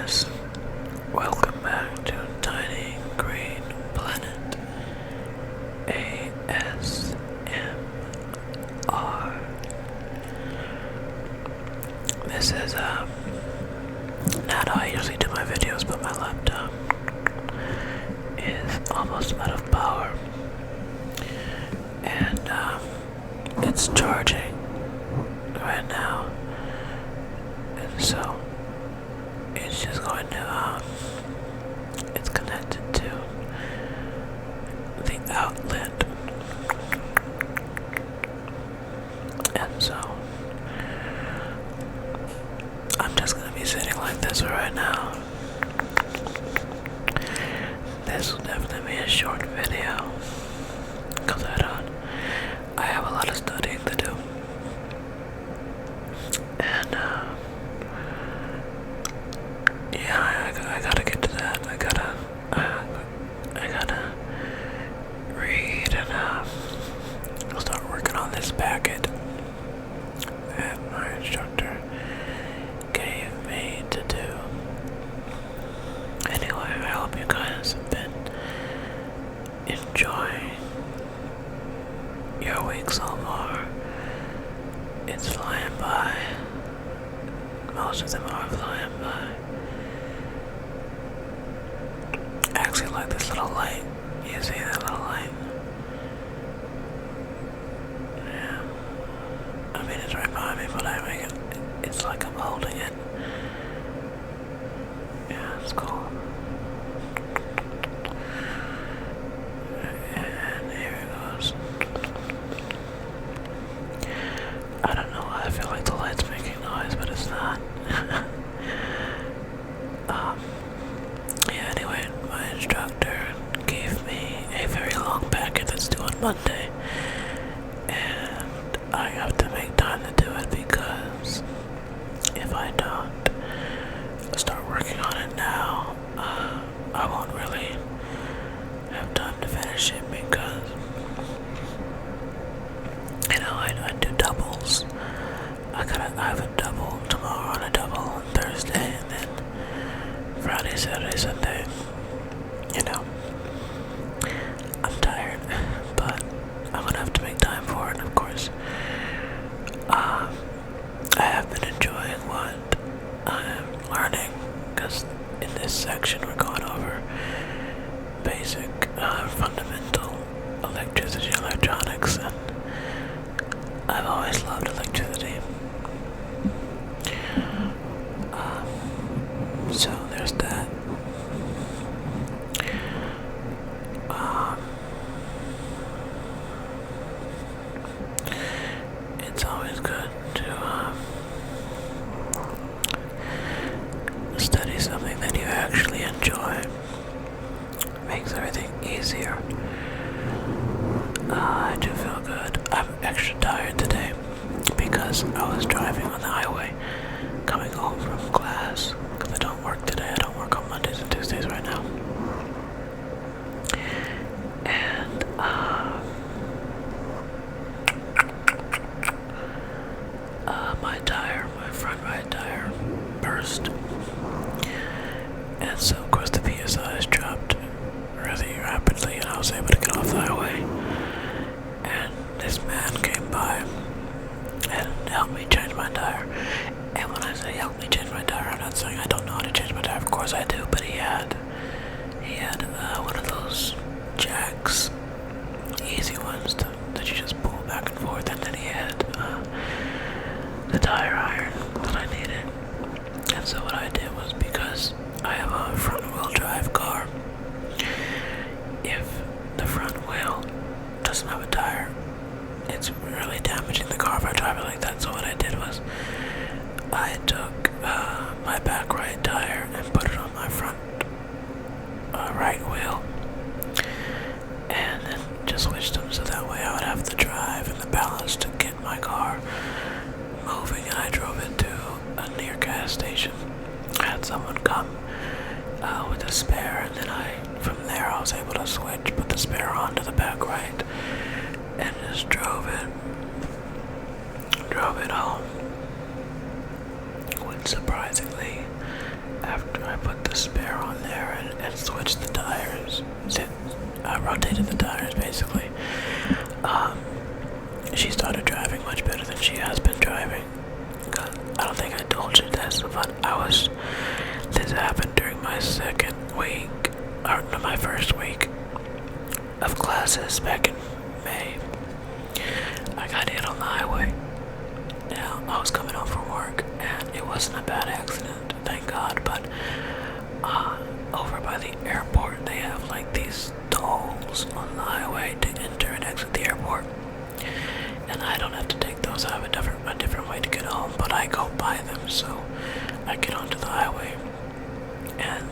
listeners, welcome back to Tiny Green Planet ASMR. This is not how I usually do my videos, but my laptop is almost out of power, and it's charging right now, and so it's just going to it's connected to the outlet, and so I'm just going to be sitting like this right now. This will definitely be a short video because I have a lot of studying to do, and yeah, I gotta get to that. I gotta read and start working on this packet that my instructor gave me to do. Anyway, I hope you guys have been enjoying your week so far. It's flying by. Most of them are flying by. I actually like this little light. You see that little light? Yeah. I mean, it's right behind me, but I make it. It's like I'm holding it. Yeah, it's cool. And here it goes. I don't know why I feel like the light's making noise, but it's not. Yeah, anyway, my instructor gave me a very long packet that's due on Monday, and I have to make time to do it because if I don't start working on it now, I won't really have time to finish it because, you know, I do doubles. I have a double tomorrow and a double on Thursday, and then Friday, Saturday, Sunday. You know, I'm tired, but I'm gonna have to make time for it, of course. I have been enjoying what I'm learning, because in this section we're going over basic, fundamental electricity and electronics, and I've always loved electricity. So there's that. It's always good to study something that you actually enjoy. Makes everything easier. I do feel good. I'm extra tired today because I was driving on the highway coming home from class, because I don't work today. I don't work on Mondays and Tuesdays right now. And my front right tire burst, and so of course the PSI dropped really rapidly, and I was able to get off the highway, and this man came by and helped me change my tire. And when I say help me change my tire, I'm not saying I don't know how to change my tire. Of course I do, but he had one of those jacks, easy ones that you just pull back and forth, and then he had the tire iron that I needed. And so what I did was, because I have a front wheel drive car, if the front wheel doesn't have a tire, it's really damaging the car if I drive it like that. So what I did was, I took my back right tire and put it on my front right wheel, and then just switched them so that way I would have the drive and the balance to get my car moving. And I drove it to a near gas station. I had someone come with a spare, and then from there I was able to switch, put the spare onto the back right, and just drove it home with surprisingly after I put the spare on there and switched the tires, I rotated the tires basically, she started driving much better than she has been driving. I don't think I told you this, but this happened during my second week, or no, my first week of classes back in May. I got hit on the highway. Now, I was coming home from work, and it wasn't a bad accident, thank God, but over by the airport, they have like these tolls on the highway to enter and exit the airport. And I don't have to take those. I have a different way to get home, but I go by them, so I get onto the highway, and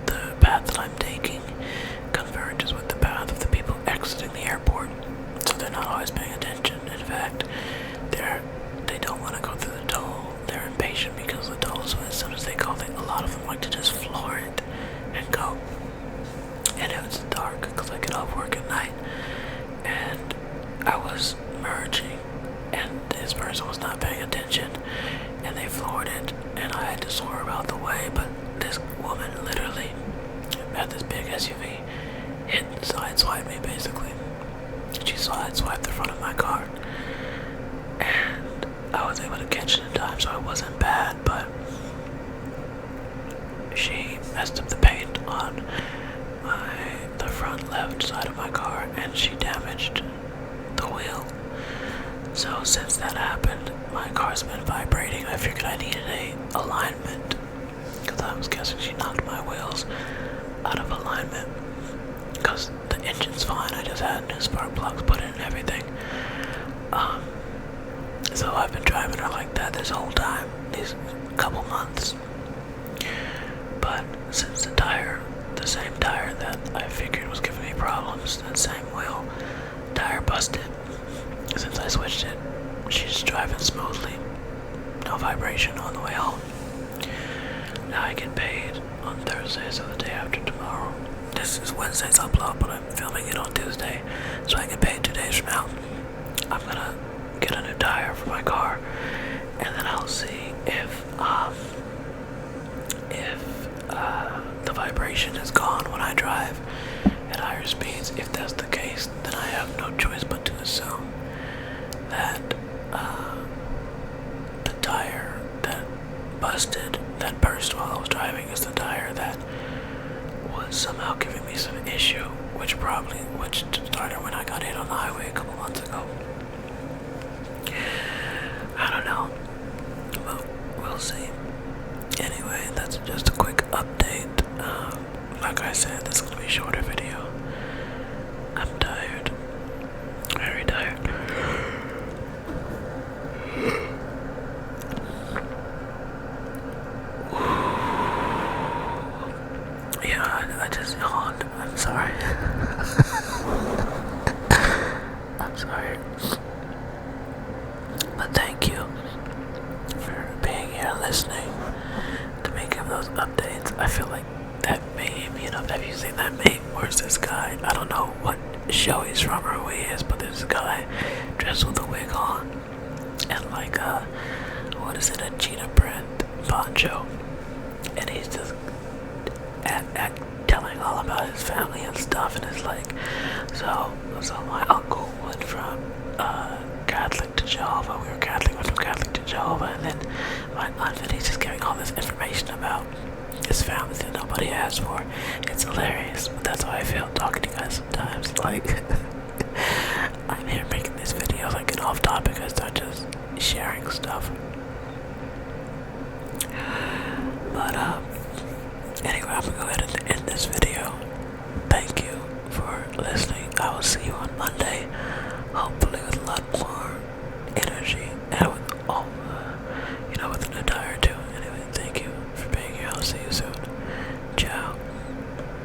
the path that I'm taking converges with the path of the people exiting the airport, so they're not always paying attention. In fact, they don't want to go through the toll. They're impatient because the toll, so as soon as they go, a lot of them like to just floor it and go. And it was dark because I get off work at night, and I was merging, and this person was not paying attention, and they floored it, and I had to swerve out the way, but this woman literally had this big SUV sideswiped me basically. She sideswiped the front of my car, and I was able to catch it in time, so it wasn't bad, but she messed up the paint on the front left side of my car, and she damaged the wheel. So since that happened, my car's been vibrating. I figured I needed a alignment, because I was guessing she knocked my wheels out of alignment, because the engine's fine. I just had new spark plugs put in and everything. So I've been driving her like that this whole time, these couple months. But since the same tire that I figured was giving me problems, that same wheel tire busted, since I switched it, she's driving smoothly. No vibration on the way home. Now I get paid on Thursday, so the day after tomorrow. This is Wednesday's upload, but I'm filming it on Tuesday, so I get paid 2 days from now. I'm gonna get a new tire for my car, and then I'll see if the vibration is gone when I drive at higher speeds. If that's the case, then I have no choice but to assume that the tire that busted, that burst while I was driving, is the tire that was somehow giving me some issue, which started when I got hit on the highway a couple months ago. I don't know, but we'll see. Anyway, that's just a quick update. Like I said, this is gonna be a shorter video. I'm tired, very tired. Yeah, I just yawned. I'm sorry. I'm sorry. But thank you for being here listening to me give those updates. I feel like that meme, have you seen that meme? Where's this guy? I don't know what show he's from or who he is, but there's a guy dressed with a wig on and like a cheetah print poncho, and he's just telling all about his family and stuff, and it's like, so my uncle went from Catholic to Jehovah. We were Catholic, went from Catholic to Jehovah, and then my aunt, and he's just giving all this information about his family that nobody asked for. It's hilarious, but that's how I feel talking to you guys sometimes. Like, I'm here making this video, like, get off topic, I start just sharing stuff.